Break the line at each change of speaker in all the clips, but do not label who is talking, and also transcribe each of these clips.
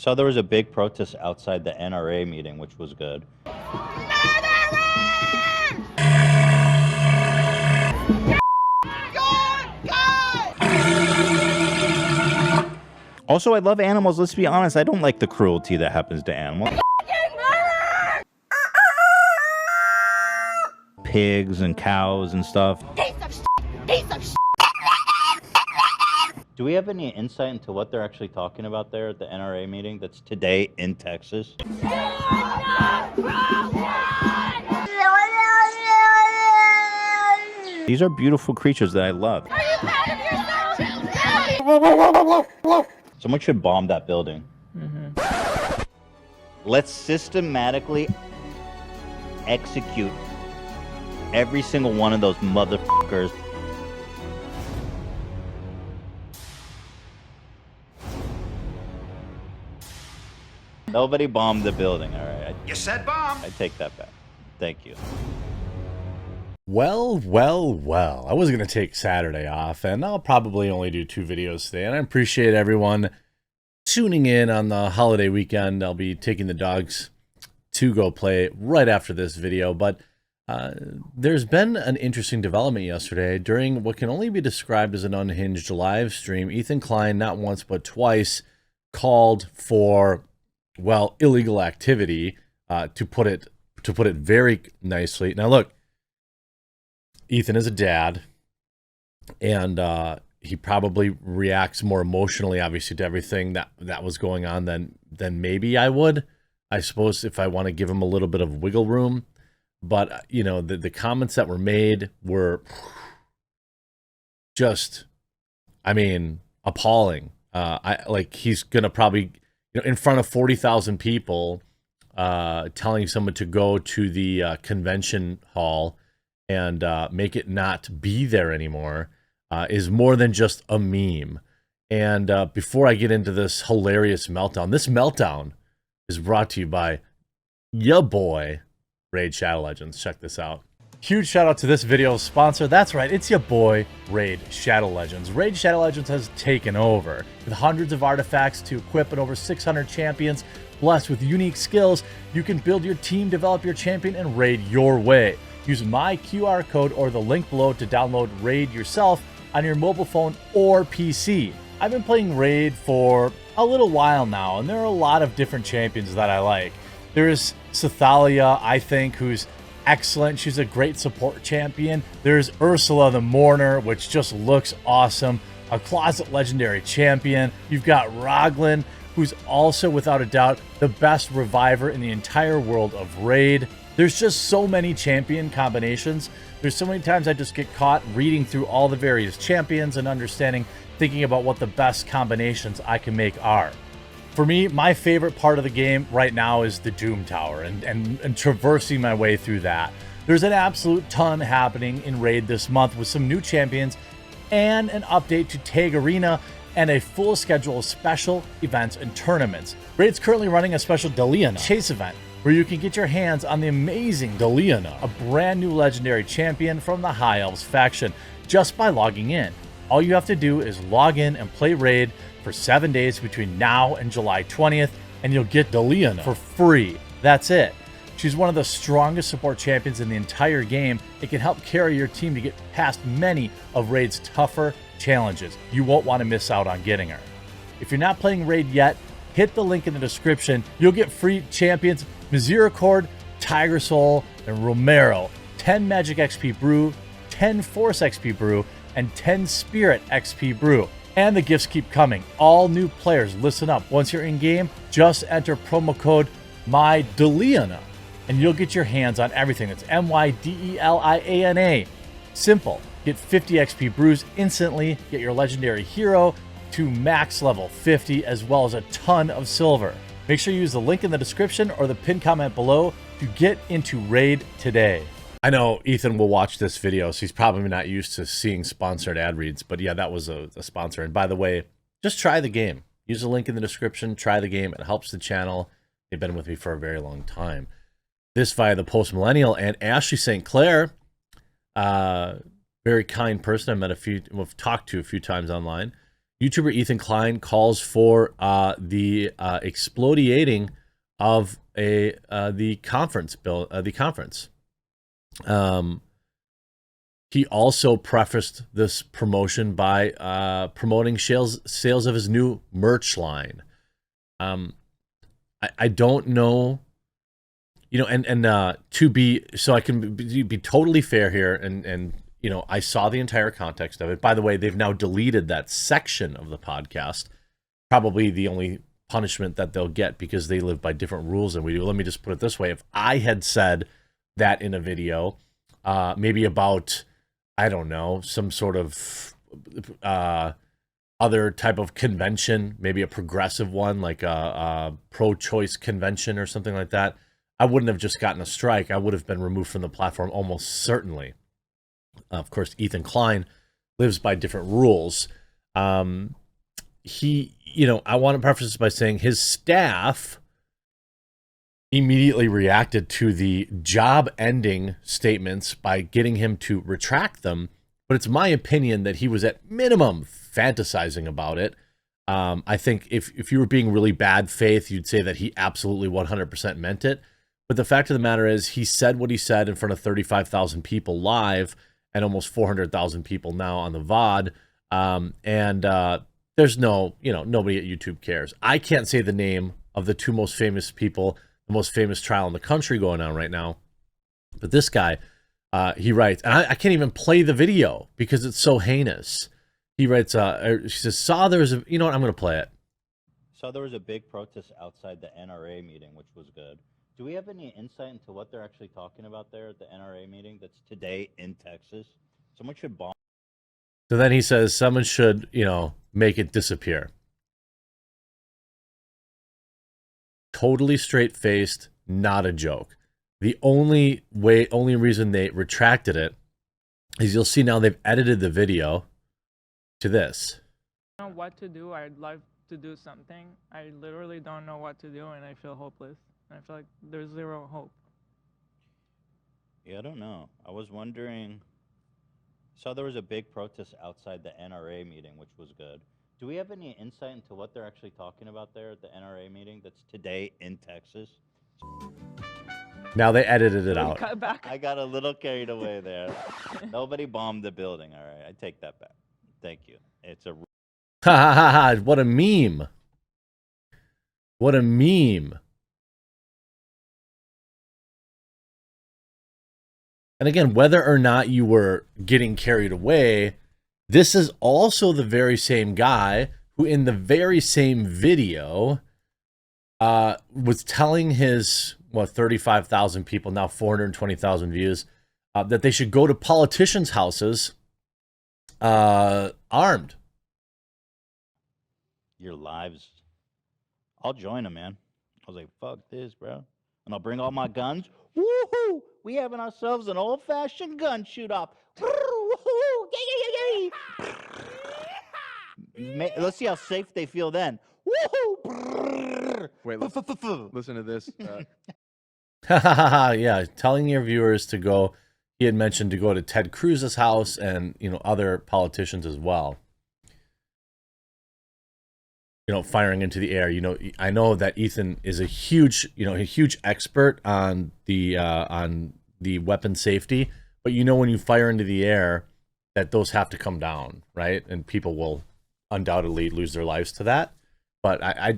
So there was a big protest outside the NRA meeting, which was good. Also, I love animals. Let's be honest, I don't like the cruelty that happens to animals. Pigs and cows and stuff.
Piece of shit! Piece of shit!
Do we have any insight into what they're actually talking about there at the NRA meeting that's today in Texas? These are beautiful creatures that I love.
Are you proud of yourself?
Someone should bomb that building. Mm-hmm. Let's systematically execute every single one of those motherfuckers. Nobody bombed the building, all right?
You said bomb.
I take that back. Thank you.
Well, well, well. I was going to take Saturday off, and I'll probably only do 2 videos today. And I appreciate everyone tuning in on the holiday weekend. I'll be taking the dogs to go play right after this video. But there's been an interesting development yesterday during what can only be described as an unhinged live stream. Ethan Klein, not once but twice, called for, well, illegal activity, to put it very nicely. Now, look, Ethan is a dad, and he probably reacts more emotionally, obviously, to everything that was going on than maybe I would. I suppose if I want to give him a little bit of wiggle room. But, you know, the comments that were made were just, I mean, appalling. Like, he's going to probably, you know, in front of 40,000 people, telling someone to go to the convention hall and make it not be there anymore, is more than just a meme. And before I get into this hilarious meltdown, this meltdown is brought to you by ya boy, Raid Shadow Legends. Check this out. Huge shout out to this video's sponsor. That's right, it's your boy, Raid Shadow Legends. Raid Shadow Legends has taken over. With hundreds of artifacts to equip and over 600 champions, blessed with unique skills, you can build your team, develop your champion, and raid your way. Use my QR code or the link below to download Raid yourself on your mobile phone or PC. I've been playing Raid for a little while now, and there are a lot of different champions that I like. There's Cythalia, I think, who's excellent. She's a great support champion. There's Ursula the Mourner, which just looks awesome. A closet legendary champion. You've got Roglin, who's also, without a doubt, the best reviver in the entire world of Raid. There's just so many champion combinations. There's so many times I just get caught reading through all the various champions and thinking about what the best combinations I can make are. For me, my favorite part of the game right now is the Doom Tower and traversing my way through that. There's an absolute ton happening in Raid this month with some new champions and an update to Tag Arena and a full schedule of special events and tournaments. Raid's currently running a special Deliana chase event where you can get your hands on the amazing Deliana, a brand new legendary champion from the High Elves faction, just by logging in. All you have to do is log in and play Raid for 7 days between now and July 20th, and you'll get Deliana for free. That's it. She's one of the strongest support champions in the entire game. It can help carry your team to get past many of Raid's tougher challenges. You won't want to miss out on getting her. If you're not playing Raid yet, hit the link in the description. You'll get free champions Misericord, Tiger Soul, and Romero, 10 Magic XP Brew, 10 Force XP Brew, and 10 Spirit XP Brew. And the gifts keep coming. All new players, listen up. Once you're in game, just enter promo code MYDELIANA, and you'll get your hands on everything. That's MYDELIANA. Simple. Get 50 XP brews instantly. Get your legendary hero to max level 50, as well as a ton of silver. Make sure you use the link in the description or the pinned comment below to get into Raid today. I know Ethan will watch this video, so he's probably not used to seeing sponsored ad reads, but yeah, that was a sponsor. And by the way, just try the game. Use the link in the description, try the game. It helps the channel. They've been with me for a very long time. This via the Post Millennial and Ashley St. Clair. Very kind person. I've talked to a few times online. YouTuber Ethan Klein calls for the explodiating of the conference bill. The conference. He also prefaced this promotion by promoting sales of his new merch line. I don't know, and to be, so I can be totally fair here, and I saw the entire context of it. By the way, they've now deleted that section of the podcast. Probably the only punishment that they'll get because they live by different rules than we do. Let me just put it this way. If I had said that in a video, maybe about, I don't know, some sort of other type of convention, maybe a progressive one, like a pro-choice convention or something like that, I wouldn't have just gotten a strike. I would have been removed from the platform almost certainly. Of course, Ethan Klein lives by different rules. He, I want to preface this by saying his staff immediately reacted to the job-ending statements by getting him to retract them. But it's my opinion that he was at minimum fantasizing about it. I think if you were being really bad faith, you'd say that he absolutely 100% meant it. But the fact of the matter is he said what he said in front of 35,000 people live and almost 400,000 people now on the VOD. There's no, nobody at YouTube cares. I can't say the name of the two most famous people, the most famous trial in the country going on right now. But this guy, he writes, and I can't even play the video because it's so heinous. He writes, he says, saw there was a, you know what, I'm going to play it.
Saw there was a big protest outside the NRA meeting, which was good. Do we have any insight into what they're actually talking about there at the NRA meeting that's today in Texas? Someone should bomb.
So then he says someone should, make it disappear. Totally straight-faced, not a joke. The only reason they retracted it is you'll see now they've edited the video to this.
I don't know what to do. I'd love to do something. I literally don't know what to do, and I feel hopeless. I feel like there's zero hope.
Yeah, I don't know. I was wondering. Saw there was a big protest outside the NRA meeting, which was good. Do we have any insight into what they're actually talking about there at the NRA meeting that's today in Texas?
Now they edited it out.
Cut back.
I got a little carried away there. Nobody bombed the building. All right, I take that back. Thank you. It's a.
Ha ha ha ha! What a meme! What a meme! And again, whether or not you were getting carried away, this is also the very same guy who in the very same video was telling his, 35,000 people, now 420,000 views, that they should go to politicians' houses armed.
Your lives. I'll join them, man. I was like, fuck this, bro. And I'll bring all my guns. Woohoo! We having ourselves an old-fashioned gun shoot-off. Woohoo! Yay, yay, yay! Let's see how safe they feel then. Woohoo!
Wait, listen to this.
Yeah, telling your viewers to go. He had mentioned to go to Ted Cruz's house and other politicians as well. Firing into the air. I know that Ethan is a huge expert on the weapon safety, but when you fire into the air, that those have to come down, right? And people will undoubtedly lose their lives to that. But I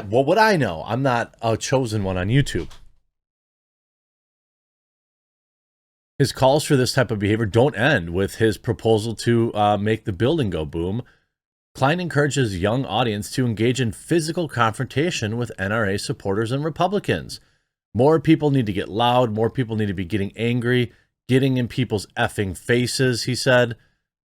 what would I know? I'm not a chosen one on YouTube. His calls for this type of behavior don't end with his proposal to make the building go boom. Klein encourages young audience to engage in physical confrontation with NRA supporters and Republicans. More people need to get loud. More people need to be getting angry, getting in people's effing faces, he said.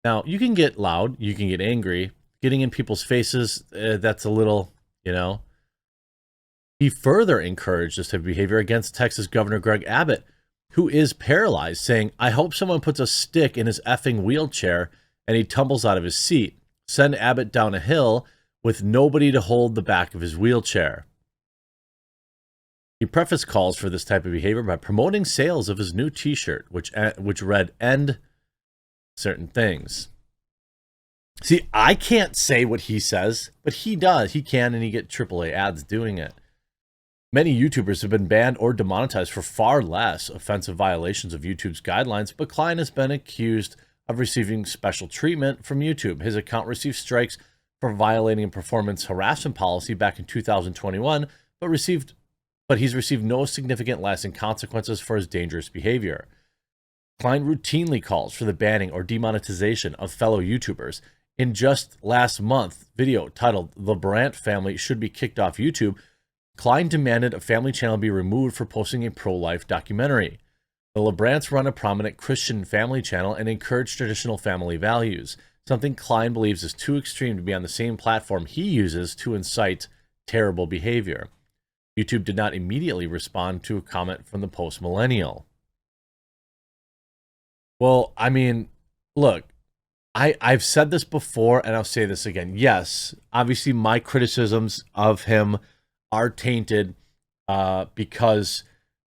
Now, you can get loud. You can get angry. Getting in people's faces, that's a little, He further encouraged this type of behavior against Texas Governor Greg Abbott, who is paralyzed, saying, I hope someone puts a stick in his effing wheelchair and he tumbles out of his seat. Send Abbott down a hill with nobody to hold the back of his wheelchair. He prefaced calls for this type of behavior by promoting sales of his new T-shirt, which read, "End certain things." See, I can't say what he says, but he does. He can, and he get AAA ads doing it. Many YouTubers have been banned or demonetized for far less offensive violations of YouTube's guidelines, but Klein has been accused of receiving special treatment from YouTube. His account received strikes for violating a performance harassment policy back in 2021, but he's received no significant lasting consequences for his dangerous behavior. Klein routinely calls for the banning or demonetization of fellow YouTubers. In just last month, video titled "The Brandt Family Should Be Kicked Off YouTube," Klein demanded a family channel be removed for posting a pro-life documentary. The LeBrants run a prominent Christian family channel and encourage traditional family values, something Klein believes is too extreme to be on the same platform he uses to incite terrible behavior. YouTube did not immediately respond to a comment from the post-millennial. Well, I mean, look, I've said this before and I'll say this again. Yes, obviously my criticisms of him are tainted because,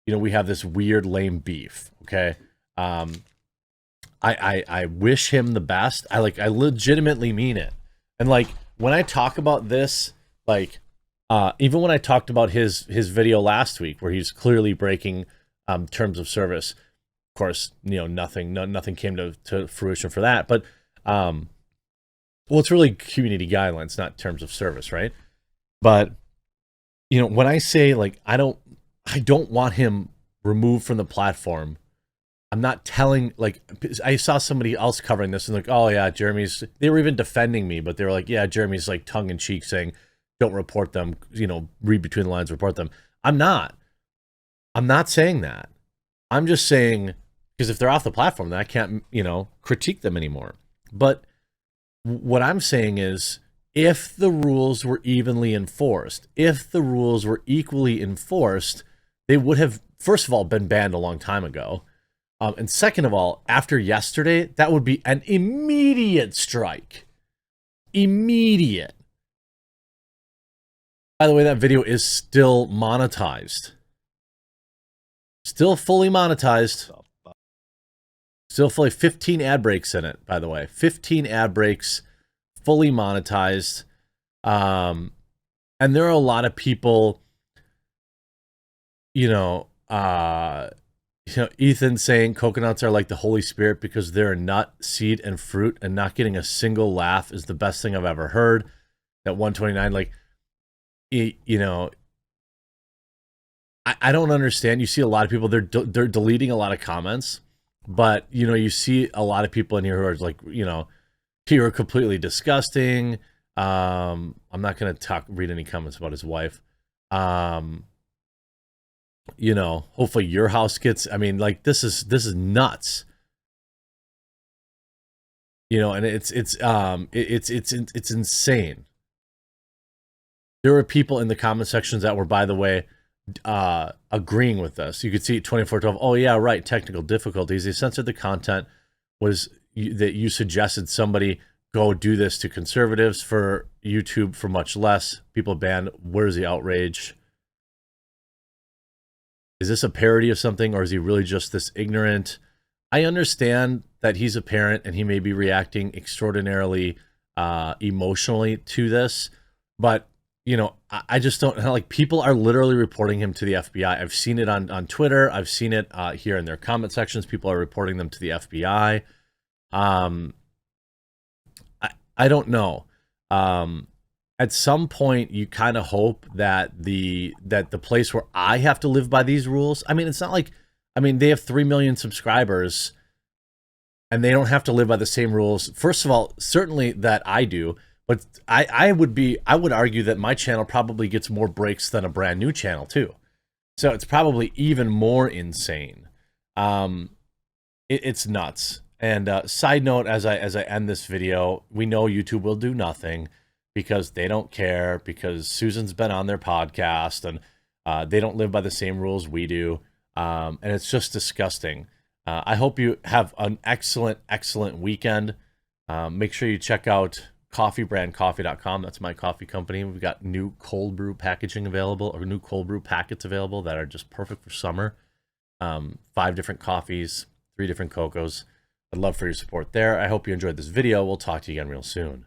you know, we have this weird lame beef. Okay. I wish him the best. I legitimately mean it. And like when I talk about this, like even when I talked about his video last week where he's clearly breaking terms of service, of course, you know, nothing came to fruition for that. But well, it's really community guidelines, not terms of service, right? But you know, when I say like I don't want him removed from the platform, I'm not telling, like, I saw somebody else covering this and like, oh yeah, they were even defending me, but they were like, yeah, Jeremy's like tongue in cheek saying, don't report them, you know, read between the lines, report them. I'm not saying that. I'm just saying, because if they're off the platform, then I can't, you know, critique them anymore. But what I'm saying is, if the rules were evenly enforced, if the rules were equally enforced, they would have, first of all, been banned a long time ago. And second of all, after yesterday, that would be an immediate strike. Immediate. By the way, that video is still monetized. Still fully monetized. Still fully 15 ad breaks in it, by the way. 15 ad breaks, fully monetized. And there are a lot of people, Ethan saying coconuts are like the Holy Spirit because they're a nut, seed, and fruit, and not getting a single laugh is the best thing I've ever heard. That 129, like, I don't understand. You see a lot of people, they're deleting a lot of comments, but, you know, you see a lot of people in here who are like, you know, here are completely disgusting. I'm not going to read any comments about his wife. You know, hopefully your house gets, I mean, like, this is nuts. You know, and it's insane. There were people in the comment sections that were, by the way, agreeing with this. You could see 2412. Oh yeah, right. Technical difficulties. They censored the content. That you suggested somebody go do this to conservatives for YouTube for much less. People banned. Where's the outrage? Is this a parody of something, or is he really just this ignorant? I understand that he's a parent and he may be reacting extraordinarily emotionally to this, but you know, I just don't, like, people are literally reporting him to the FBI. I've seen it on Twitter. I've seen it here in their comment sections. People are reporting them to the FBI. I don't know. At some point, you kind of hope that the place where I have to live by these rules. I mean, it's not like, I mean, they have 3 million subscribers, and they don't have to live by the same rules. First of all, certainly that I do. But I would argue that my channel probably gets more breaks than a brand new channel too. So it's probably even more insane. It's nuts. And side note, as I end this video, we know YouTube will do nothing because they don't care, because Susan's been on their podcast and they don't live by the same rules we do. And it's just disgusting. I hope you have an excellent weekend. Make sure you check out coffeebrandcoffee.com. That's my coffee company. We've got new cold brew packaging available, or new cold brew packets available that are just perfect for summer. 5 different coffees, 3 different cocos. I'd love for your support there. I hope you enjoyed this video. We'll talk to you again real soon.